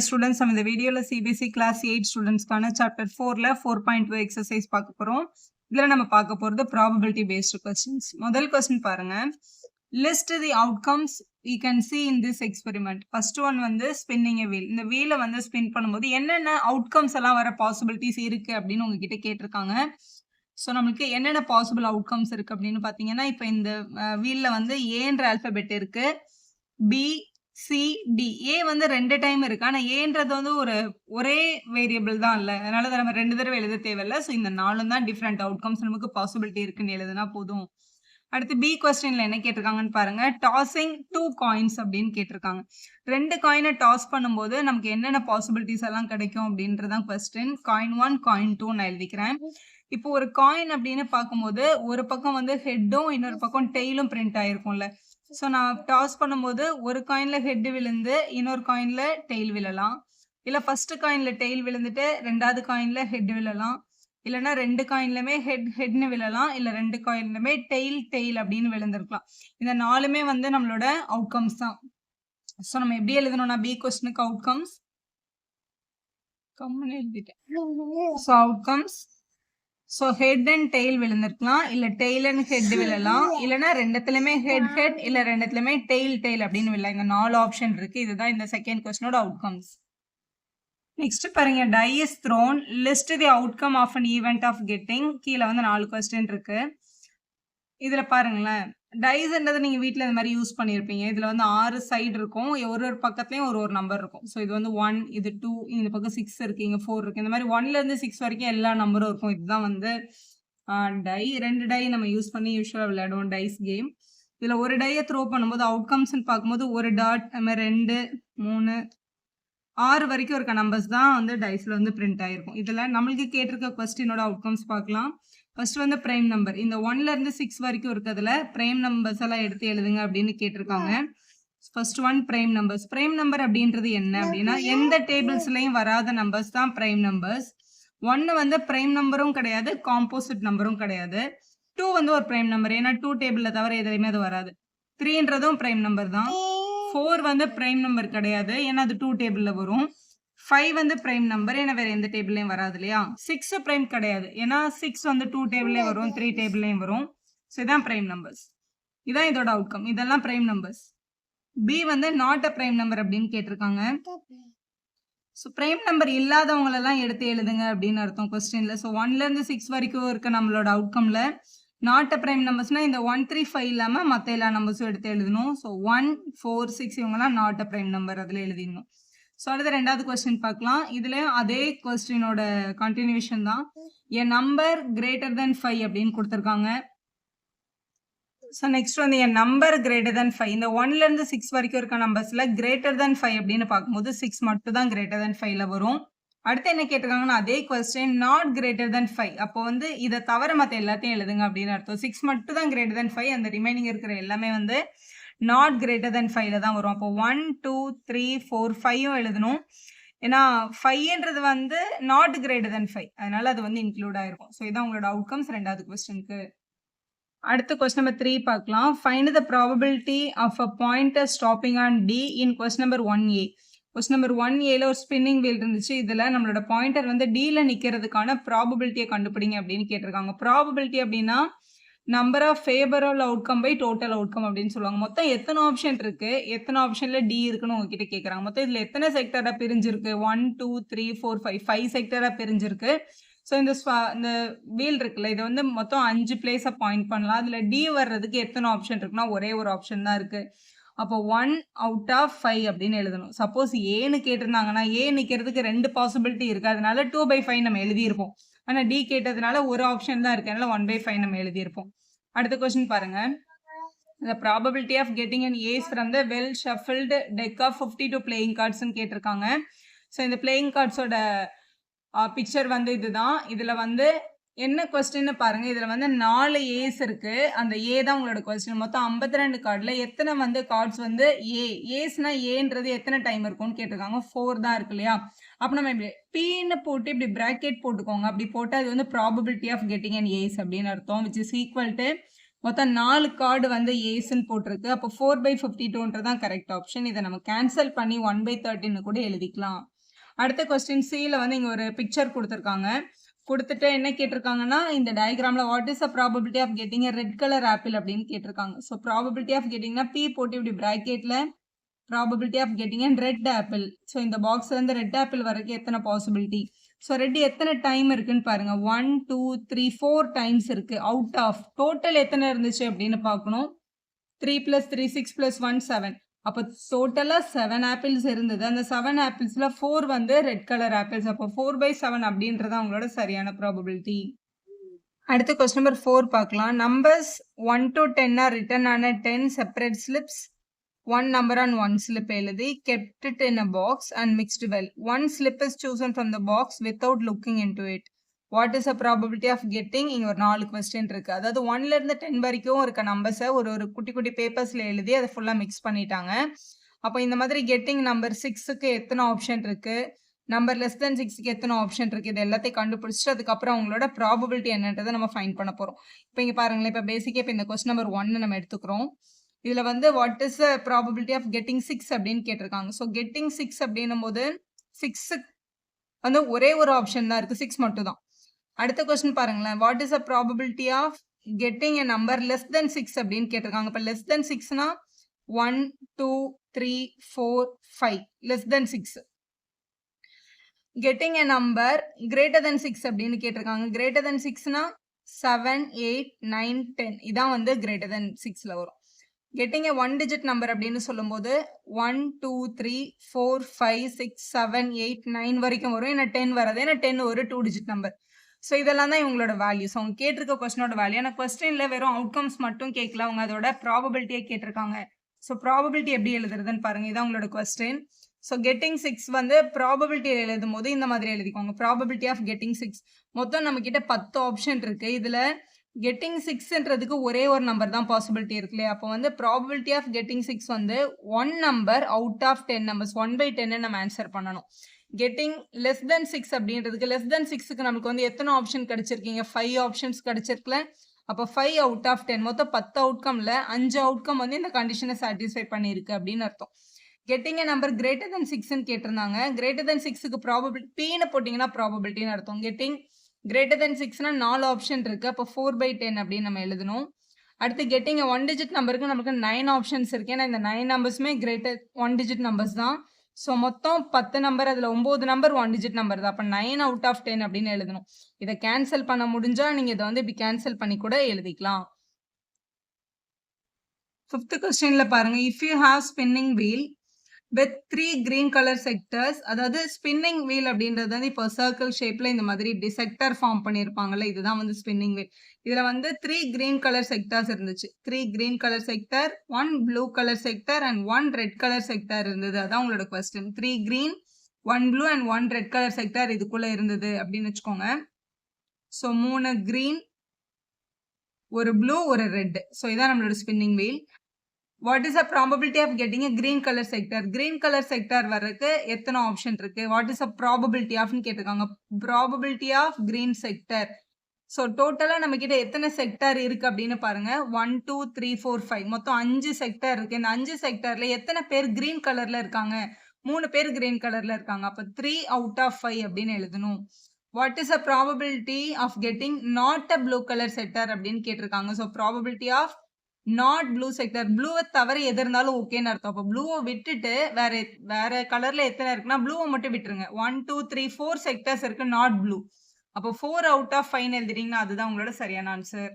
Students நம்ம இந்த வீடியோல சிபிஎஸ்சி கிளாஸ் 8 ஸ்டூடெண்ட்ஸ்க்கான சாப்டர் 4ல 4.2 எக்ஸசைஸ் பார்க்க போறோம். இதுல நம்ம பார்க்க போறது ப்ராபபிலிட்டி பேஸ்டு क्वेश्चंस. முதல் क्वेश्चन பாருங்க. List the outcomes you can see in this experiment. First one வந்து ஸ்பின்னிங் a wheel. இந்த வீலை வந்து ஸ்பின் பண்ணும்போது என்னென்ன அவுட்கம்ஸ் எல்லாம் வர பாசிபிலிட்டிஸ் இருக்கு அப்படின்னு உங்ககிட்ட கேட்டிருக்காங்க. ஸோ நம்மளுக்கு என்னென்ன பாசிபிள் அவுட்கம்ஸ் இருக்கு அப்படின்னு பார்த்தீங்கன்னா, இப்போ இந்த வீல்ல வந்து ஏன்ற ஆல்பபெட் இருக்கு, பி சி டி. ஏ வந்து 2 டைம் இருக்கு. ஆனா ஏன்றது வந்து ஒரே வேரியபிள் தான் இல்ல. அதனால நம்ம 2 தடவை எழுத தேவையில்ல. ஸோ இந்த 4 தான் டிஃப்ரெண்ட் அவுட்கம்ஸ் நமக்கு பாசிபிலிட்டி இருக்குன்னு எழுதுனா போதும். அடுத்து பி கொஸ்டின்ல என்ன கேட்டிருக்காங்கன்னு பாருங்க. டாஸிங் 2 காயின்ஸ் அப்படின்னு கேட்டிருக்காங்க. 2 காயினை டாஸ் பண்ணும்போது நமக்கு என்னென்ன பாசிபிலிட்டிஸ் எல்லாம் கிடைக்கும் அப்படின்றதான் கொஸ்டின். காயின் 1 காயின் 2 நான் எழுதிக்கிறேன். இப்போ ஒரு காயின் அப்படின்னு பார்க்கும்போது ஒரு பக்கம் வந்து ஹெட்டும் இன்னொரு பக்கம் டெய்லும் பிரிண்ட் ஆயிருக்கும்ல. ஸோ நான் டாஸ் பண்ணும்போது ஒரு காயின்ல ஹெட் விழுந்து இன்னொரு காயின்ல டெய்ல் விழலாம். இல்லை ஃபர்ஸ்ட் காயின்ல டெய்ல் விழுந்துட்டு 2வது காயின்ல ஹெட் விழலாம். இல்லைன்னா 2 காயின்லுமே ஹெட்னு விழலாம். இல்லை 2 காயின்லுமே டெய்ல் அப்படின்னு விழுந்திருக்கலாம். இந்த 4மே வந்து நம்மளோட அவுட்கம்ஸ் தான். ஸோ நம்ம எப்படி எழுதணும்னா பி கொஸ்டினுக்கு அவுட்கம்ஸ் கம்முன்னு எழுதிட்டேன். So outcomes so head and tail விழுந்திருக்கலாம், இல்லை டெய்ல் அண்ட் ஹெட் விழலாம், இல்லைன்னா ரெண்டுத்துலையுமே ஹெட் இல்லை ரெண்டுத்துலையுமே டெய்ல் அப்படின்னு விழலாம். இந்த 4 ஆப்ஷன் இருக்கு. இதுதான் இந்த செகண்ட் கொஸ்டினோட அவுட்கம்ஸ். நெக்ஸ்ட் பாருங்க. Die is thrown, list the outcome of an event of getting. கீழே வந்து 4 கொஸ்டின் இருக்கு. இதுல பாருங்களேன், டைஸ்ன்றது நீங்க வீட்டில் இந்த மாதிரி யூஸ் பண்ணியிருப்பீங்க. இதுல வந்து 6 சைடு இருக்கும். ஒரு பக்கத்துலயும் ஒரு நம்பர் இருக்கும். ஸோ இது வந்து 1, இது 2, இந்த பக்கம் 6 இருக்கு, இங்க 4 இருக்கு. இந்த மாதிரி 1ல இருந்து 6 வரைக்கும் எல்லா நம்பரும் இருக்கும். இதுதான் வந்து டை. 2 டை நம்ம யூஸ் பண்ணி யூஸ்வலாக விளையாடுவோம் டைஸ் கேம். இதுல ஒரு டையை த்ரோ பண்ணும்போது அவுட்கம்ஸ்ன்னு பார்க்கும்போது ஒரு டாட், அது மாதிரி 2, 3, 6 வரைக்கும் இருக்க நம்பர்ஸ் தான் வந்து டைஸ்ல வந்து பிரிண்ட் ஆயிருக்கும். இதுல நம்மளுக்கு கேட்டிருக்க கொஸ்டினோட அவுட்கம்ஸ் பார்க்கலாம். ஃபர்ஸ்ட் வந்து பிரைம் நம்பர். இந்த 1ல இருந்து 6 வரைக்கும் இருக்கிறதுல பிரைம் நம்பர்ஸ் எல்லாம் எடுத்து எழுதுங்க அப்படின்னு கேட்டிருக்காங்க. First one prime numbers. Prime number அப்படின்றது என்ன அப்படின்னா, எந்த டேபிள்ஸ்லயும் வராத நம்பர்ஸ் தான் பிரைம் நம்பர்ஸ். 1 வந்து பிரைம் நம்பரும் கிடையாது, காம்போசிட் நம்பரும் கிடையாது. 2 வந்து ஒரு பிரைம் நம்பர், ஏன்னா 2 டேபிள்ல தவிர எதுலையுமே அது வராது. 3ன்றதும் பிரைம் நம்பர் தான். 4 வந்து பிரைம் நம்பர் கிடையாது, ஏன்னா அது 2 டேபிள்ல வரும். 5 வந்து பிரைம் நம்பர், ஏன்னா வேற எந்த டேபிள்லயும் வராது இல்லையா. 6 பிரைம் கிடையாது, ஏன்னா 6 வந்து 2 டேபிள்லயும் வரும், 3 டேபிள்லயும் வரும். ஸோ இதான் பிரைம் நம்பர்ஸ். இதான் இதோட அவுட்கம். இதெல்லாம் பிரைம் நம்பர்ஸ். பி வந்து நாட் அ பிரைம் நம்பர் அப்படின்னு கேட்டிருக்காங்க. ஸோ பிரைம் நம்பர் இல்லாதவங்களெல்லாம் எடுத்து எழுதுங்க அப்படின்னு அர்த்தம் கொஸ்டின்ல. ஸோ 1ல இருந்து 6 வரைக்கும் இருக்க நம்மளோட அவுட்கம்ல நாட் அ பிரைம் நம்பர்ஸ்னா இந்த 1, 3, 5 இல்லாம மற்ற எல்லா நம்பர்ஸும் எடுத்து எழுதணும். ஸோ 1, 4, 6 இவங்கெல்லாம் நாட் அ பிரைம் நம்பர், அதுல எழுதிடணும். ஸோ அடுத்த 2வது கொஸ்டின் பார்க்கலாம். இதுலயும் அதே கொஸ்டினோட கண்டினியூஷன் தான். எ நம்பர் கிரேட்டர் தென் 5 அப்படின்னு கொடுத்துருக்காங்க. ஸோ நெக்ஸ்ட் வந்து எ நம்பர் கிரேட்டர் தென் 5. இந்த 1ல இருந்து 6 வரைக்கும் இருக்க நம்பர்ஸ்ல கிரேட்டர் தென் 5 அப்படின்னு பார்க்கும்போது 6 மட்டும் தான் கிரேட்டர் தென் 5ல வரும். அடுத்து என்ன கேட்டிருக்காங்கன்னா அதே கொஸ்டின் நாட் கிரேட்டர் தென் 5. அப்போ வந்து இதை தவிர மற்ற எல்லாத்தையும் எழுதுங்க அப்படின்னு அர்த்தம். 6 மட்டும் தான் கிரேட்டர் தென் 5, அந்த ரிமைனிங் இருக்கிற எல்லாமே வந்து நாட் கிரேட்டர் தென் 5ல தான் வரும். அப்போ 1, 2, 3, 4, 5ம் எழுதணும். ஏன்னா 5ன்றது வந்து நாட் கிரேட்டர் தென் 5, அதனால அது வந்து இன்க்ளூட் ஆயிருக்கும். ஸோ இதான் உங்களோட அவுட்கம்ஸ் 2வது கொஸ்டினுக்கு. அடுத்த கொஸ்டின் நம்பர் 3 பார்க்கலாம். Find the probability of a pointer stopping on D in question number 1A. Question number 1Aல ஒரு ஸ்பின்னிங் வீல் இருந்துச்சு. இதுல நம்மளோட பாயிண்டர் வந்து டில நிக்கிறதுக்கான ப்ராபபிலிட்டியை கண்டுபிடிங்க அப்படின்னு கேட்டிருக்காங்க. ப்ராபபிலிட்டி அப்படின்னா number of favourable outcome by total outcome அப்படின்னு சொல்லுவாங்க. மொத்தம் எத்தனை ஆப்ஷன் இருக்கு, எத்தனை ஆப்ஷன்ல டி இருக்குன்னு உங்ககிட்ட கேட்கறாங்க. மொத்தம் இதுல எத்தனை செக்டரா பிரிஞ்சிருக்கு, 1, 2, 3, 4, 5 செக்டரா பிரிஞ்சிருக்கு. ஸோ இந்த வீல் இருக்குல்ல, இதை வந்து மொத்தம் 5 பிளேஸை பாயிண்ட் பண்ணலாம். அதுல டி வர்றதுக்கு எத்தனை ஆப்ஷன் இருக்குன்னா ஒரே ஒரு ஆப்ஷன் தான் இருக்கு. அப்போ 1 out of 5 அப்படின்னு எழுதணும். சப்போஸ் ஏன்னு கேட்டிருந்தாங்கன்னா ஏ நிக்கிறதுக்கு 2 பாசிபிலிட்டி இருக்கு, அதனால 2/5 நம்ம எழுதியிருப்போம். ஆனா டி கேட்டதுனால ஒரு ஆப்ஷன் தான் இருக்கு, அதனால 1/5 நம்ம எழுதியிருப்போம். அடுத்த கொஸ்டின் பாருங்க. The probability of getting an ace from the well shuffled deck of 52 playing cards கேட்டிருக்காங்க. ஸோ இந்த பிளேயிங் கார்ட்ஸோட பிக்சர் வந்து இதுதான். இதுல வந்து என்ன கொஸ்டின் பாருங்க. இதுல வந்து 4 ஏஸ் இருக்கு. அந்த ஏ தான் உங்களோட கொஸ்டின். மொத்தம் 52 கார்டுல எத்தனை வந்து கார்ட்ஸ் வந்து ஏஸ்னா ஏன்றது எத்தனை டைம் இருக்கும்னு கேட்டிருக்காங்க. 4 தான் இருக்கு இல்லையா. அப்ப நம்ம இப்படி பீன்னு போட்டு இப்படி பிராக்கெட் போட்டுக்கோங்க. அப்படி போட்டு அது வந்து probability of getting an ace அப்படின்னு அர்த்தம், விச் இஸ் ஈக்குவல் டு மொத்தம் 4 கார்டு வந்து ஏஸ்ன்னு போட்டிருக்கு. அப்போ 4/52 கரெக்ட் ஆப்ஷன். இதை நம்ம கேன்சல் பண்ணி 1/13 கூட எழுதிக்கலாம். அடுத்த கொஸ்டின் சில வந்து இங்க ஒரு பிக்சர் கொடுத்துருக்காங்க. கொடுத்துட்டு என்ன கேட்டிருக்காங்கன்னா, இந்த டயக்ராம்ல what is the probability of getting a red colour apple அப்படின்னு கேட்டிருக்காங்க. ஸோ ப்ராபபிலிட்டி ஆஃப் கெட்டிங்னா பி போட்டு இப்படி பிராக்கெட்ல probability of getting and red apple. So இந்த பாக்ஸ்ல இருந்து ரெட் ஆப்பிள் வரைக்கும் எத்தனை பாசிபிலிட்டி. ஸோ ரெட் எத்தனை டைம் இருக்குன்னு பாருங்க. 1 2 3 4 டைம்ஸ் இருக்கு. அவுட் ஆஃப் டோட்டல் எத்தனை இருந்துச்சு அப்படின்னு பார்க்கணும். 3 + 3 6 + 1 7. அப்போ டோட்டலா 7 ஆப்பிள்ஸ் இருந்தது. அந்த 7 ஆப்பிள்ஸ்ல 4 வந்து ரெட் கலர் ஆப்பிள்ஸ். அப்போ 4/7 அப்படின்றது அவங்களோட சரியான ப்ராபபிலிட்டி. அடுத்து கொஸ்டின் நம்பர் 4 பார்க்கலாம். Numbers 1 to 10 are written on a 10 separate slips. One number on one slip எழுதி kept it in a box and mixed well. One slip is chosen from the box without looking into it. What is the probability of getting? இங்க ஒரு 4 question இருக்கு. அதாவது 1ல இருந்து 10 வரைக்கும் இருக்க நம்பர்ஸை ஒரு குட்டி குட்டி பேப்பர்ஸ்ல எழுதி அதை ஃபுல்லா மிக்ஸ் பண்ணிட்டாங்க. அப்போ இந்த மாதிரி கெட்டிங் நம்பர் 6க்கு எத்தனை ஆப்ஷன் இருக்கு, நம்பர் லெஸ் தென் 6க்கு எத்தனை ஆப்ஷன் இருக்கு, இது எல்லாத்தையும் கண்டுபிடிச்சிட்டு அதுக்கப்புறம் அவங்களோட ப்ராபபிலிட்டி என்னன்றதை நம்ம ஃபைண்ட் பண்ண போறோம். இப்போ இங்க பாருங்களேன், இப்போ பேசிக்கா இப்போ இந்த கொஸ்டின் நம்பர் 1 நம்ம எடுத்துக்கிறோம். இதுல வந்து what is the probability of getting 6 அப்படின்னு கேட்டிருக்காங்க. ஸோ கெட்டிங் 6 அப்படின்னும் போது 6 வந்து ஒரே ஒரு ஆப்ஷன் தான் இருக்கு, 6 மட்டும் தான். அடுத்த கொஸ்டின் பாருங்களேன், what is the probability of getting a number less than 6 அப்படின்னு கேட்டிருக்காங்க. இப்போ லெஸ் தென் 6னா 1 2 3 4 5 less than 6. Getting a number greater than 6 அப்படின்னு கேட்டிருக்காங்க. கிரேட்டர் தென் 6னா 7 8 9 10 இதான் வந்து கிரேட்டர் தென் 6ல வரும். கெட்டிங் எ 1 டிஜிட் நம்பர் அப்படின்னு சொல்லும்போது 1 2 3 4 5 6 7 8 9 வரைக்கும் வரும். ஏன்னா 10 வராது, ஏன்னா 10 ஒரு 2 டிஜிட் நம்பர். ஸோ இதெல்லாம் தான் இவங்களோட வேல்யூஸ். அவங்க கேட்டிருக்க கொஸ்டினோட வேல்யூ. ஆனால் கொஸ்டின்ல வெறும் அவுட்கம்ஸ் மட்டும் கேட்கல, அவங்க அதோட ப்ராபபிலிட்டியை கேட்டிருக்காங்க. ஸோ ப்ராபபிலிட்டி எப்படி எழுதுறதுன்னு பாருங்க, இதான் உங்களோட கொஸ்டின். ஸோ கெட்டிங் 6 வந்து ப்ராபபிலிட்டி எழுதும் போது இந்த மாதிரி எழுதிக்கோங்க. Probability of getting 6. மொத்தம் நம்ம கிட்ட 10 ஆப்ஷன் இருக்கு. இதுல கெட்டிங் 6ன்றதுக்கு ஒரே ஒரு நம்பர் தான் பாசிபிலிட்டி இருக்கு இல்லையா. அப்போ வந்து ப்ராபபிலிட்டி ஆஃப் கெட்டிங் 6 வந்து 1 நம்பர் அவுட் ஆஃப் 10 நம்பர்ஸ் 1/10 நம்ம ஆன்சர் பண்ணணும். கெட்டிங் லெஸ் தென் 6 அப்படின்றதுக்கு லெஸ் தென் 6க்கு நமக்கு வந்து எத்தனை ஆப்ஷன் கிடைச்சிருக்கீங்க, 5 ஆப்ஷன்ஸ் கிடைச்சிருக்குல. அப்போ 5 அவுட் ஆஃப் 10 மொத்தம் 10 அவுட்கம்ல 5 அவுட்கம் வந்து இந்த கண்டிஷனை சாட்டிஸ்ஃபை பண்ணியிருக்கு அப்படின்னு அர்த்தம். Getting a number greater than 6ன்னு கேட்டிருந்தாங்க. கிரேட்டர் தென் 6க்கு ப்ராபபிலிட்டி பீன்னு போட்டிங்கன்னா ப்ராபபிலிட்டின்னு அர்த்தம். கெட்டிங் கிரேட்டர் தென் 6னா 4 ஆப்ஷன் இருக்கு. அப்போ 4/10 அப்படின்னு நம்ம எழுதணும். அடுத்து கெட்டிங் 1 டிஜிட் நம்பருக்கு நமக்கு 9 ஆப்ஷன்ஸ் இருக்கு. ஏன்னா இந்த 9 நம்பர்ஸுமே கிரேட்டர் 1 டிஜிட் நம்பர்ஸ் தான். ஸோ மொத்தம் 10 நம்பர், அதில் 9 நம்பர் 1 டிஜிட் நம்பர் தான். அப்போ 9 அவுட் ஆஃப் 10 அப்படின்னு எழுதணும். இதை கேன்சல் பண்ண முடிஞ்சா நீங்க இதை வந்து இப்படி கேன்சல் பண்ணி கூட எழுதிக்கலாம். 5th கொஸ்டின்ல பாருங்க, if you have spinning wheel with 3 green color sectors, அதாவது ஸ்பின்னிங் வீல் அப்படின்றது வந்து இப்போ சர்க்கிள் ஷேப்ல இந்த மாதிரி செக்டர் ஃபார்ம் பண்ணியிருப்பாங்கல்ல, இதுதான் வந்து ஸ்பின்னிங் வீல். இதுல வந்து 3 green color sectors இருந்துச்சு. 3 green color sector, 1 blue color sector and 1 red color sector இருந்தது. அதான் உங்களோட question. 3 green 1 blue and 1 red color sector இதுக்குள்ள இருந்தது அப்படின்னு வச்சுக்கோங்க. ஸோ 3 green, ஒரு blue, ஒரு red. ஸோ இதான் நம்மளோட spinning wheel. What is the probability of getting a green colour sector. Green colour sector வர்றதுக்கு எத்தனை ஆப்ஷன் இருக்கு, வாட் இஸ் த ப்ராபபிலிட்டி ஆஃப்னு கேட்டிருக்காங்க. Probability of green sector. So டோட்டலா நம்ம கிட்ட எத்தனை செக்டர் இருக்கு அப்படின்னு பாருங்க. 1 2 3 4 5 மொத்தம் 5 செக்டர் இருக்கு. இந்த 5 செக்டர்ல எத்தனை பேர் கிரீன் கலர்ல இருக்காங்க, 3 பேர் கிரீன் கலர்ல இருக்காங்க. அப்ப 3 அவுட் ஆஃப் 5 அப்படின்னு எழுதணும். What is the probability of getting not a blue colour sector அப்படின்னு கேட்டிருக்காங்க. So probability of not blue sector, ப்ளூவை தவிர எது இருந்தாலும் ஓகேன்னு அர்த்தம். அப்போ ப்ளூவை விட்டுட்டு வேற கலர்ல எத்தனை இருக்குன்னா ப்ளூவை மட்டும் விட்டுருங்க. 1 2 3 4 செக்டர்ஸ் இருக்கு நாட் ப்ளூ. அப்போ 4 அவுட் ஆஃப் 5 எழுதுறீங்கன்னா அதுதான் உங்களோட சரியான ஆன்சர்.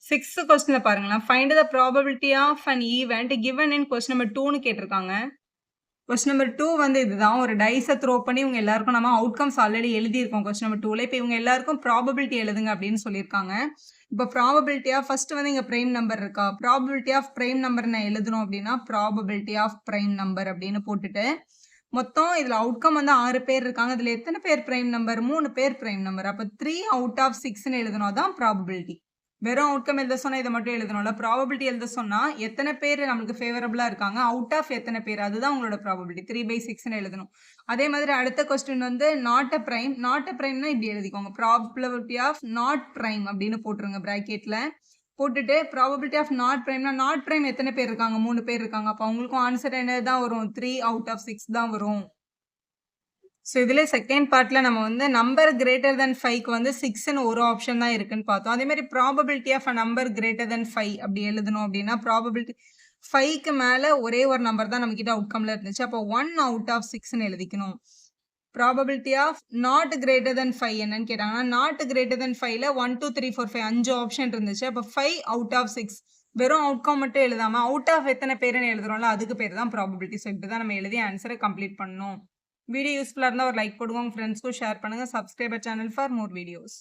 6th கொஸ்டின்ல பாருங்களேன், find the probability of an event given in question number 2ன்னு கேட்டிருக்காங்க. கொஸ்டின் நம்பர் 2 வந்து இதுதான், ஒரு டைஸை த்ரோ பண்ணி இவங்க எல்லாருக்கும் நம்ம அவுட்கம்ஸ் ஆல்ரெடி எழுதியிருக்கோம் கொஸ்டின் நம்பர் 2ல. இப்போ இவங்க எல்லாருக்கும் ப்ராபபிலிட்டி எழுதுங்க அப்படின்னு சொல்லியிருக்காங்க. இப்போ ப்ராபபிலிட்டியா ஃபர்ஸ்ட் வந்து இங்க பிரைம் நம்பர் இருக்கா, ப்ராபபிலிட்டி ஆஃப் பிரைம் நம்பர் நான் எழுதணும் அப்படின்னா ப்ராபபிலிட்டி ஆஃப் பிரைம் நம்பர் அப்படின்னு போட்டுட்டு மொத்தம் இதுல அவுட்கம் வந்து 6 பேர் இருக்காங்க. இதுல எத்தனை பேர் பிரைம் நம்பர், 3 பேர் பிரைம் நம்பர். அப்ப 3 அவுட் ஆஃப் 6ன்னு எழுதணும், அதான் ப்ராபபிலிட்டி. வெறும் அவுட்கம் எழுத சொன்னா இதை மட்டும் எழுதணும்ல. ப்ராபபிலிட்டி எழுத சொன்னா எத்தனை பேர் நமக்கு ஃபேவரபிளா இருக்காங்க, அவுட் ஆஃப் எத்தனை பேர், அதுதான் உங்களோட ப்ராபபிலிட்டி. 3/6ன்னு எழுதணும். அதே மாதிரி அடுத்த கொஸ்டின் வந்து not a prime. Not a பிரைம்னா இப்படி எழுதிக்கோங்க, ப்ராபபிலிட்டி ஆஃப் நாட் பிரைம் அப்படின்னு போட்டுருங்க பிராக்கெட்ல. போட்டுட்டு ப்ராபபிலிட்டி ஆஃப் நாட் பிரைம்னா நாட் பிரைம் எத்தனை பேர் இருக்காங்க? 3 பேர் இருக்காங்க. அப்போ அவங்களுக்கும் ஆன்சர் என்னது தான் வரும்? 3 அவுட் ஆஃப் 6 தான் வரும். ஸோ இதுல செகண்ட் பார்ட்ல நம்ம வந்து நம்பர் கிரேட்டர் தென் 5க்கு வந்து 6ன்னு ஒரு ஆப்ஷன் தான் இருக்குன்னு பார்த்தோம். அதே மாதிரி probability of a number greater than 5 அப்படி எழுதணும் அப்படின்னா ப்ராபபிலிட்டி 5க்கு மேல ஒரே ஒரு நம்பர் தான் நம்ம கிட்ட அவுட்கம்ல இருந்துச்சு. அப்போ 1 அவுட் ஆஃப் 6ன்னு எழுதிக்கணும். Probability of not greater than 5 என்னன்னு கேட்டாங்கன்னா நாட் கிரேட்டர் தென் 5ல 1 2 3 4 5 5 ஆப்ஷன் இருந்துச்சு. அப்போ 5 அவுட் ஆஃப் 6 வெறும் அவுட்கம் மட்டும் எழுதாம அவுட் ஆஃப் எத்தனை பேருன்னு எழுதுறோம்ல அதுக்கு பேர் தான் ப்ராபபிலிட்டி. ஸோ இப்படி தான் நம்ம எழுதி ஆன்சரை கம்ப்ளீட் பண்ணணும். வீடியோ யூஸ்ஃபுல்லாக இருந்தால் ஒரு லைக் போடுங்க, உங்கள் ஃப்ரெண்ட்ஸ்க்கும் ஷேர் பண்ணுங்கள். Subscriber channel for more videos.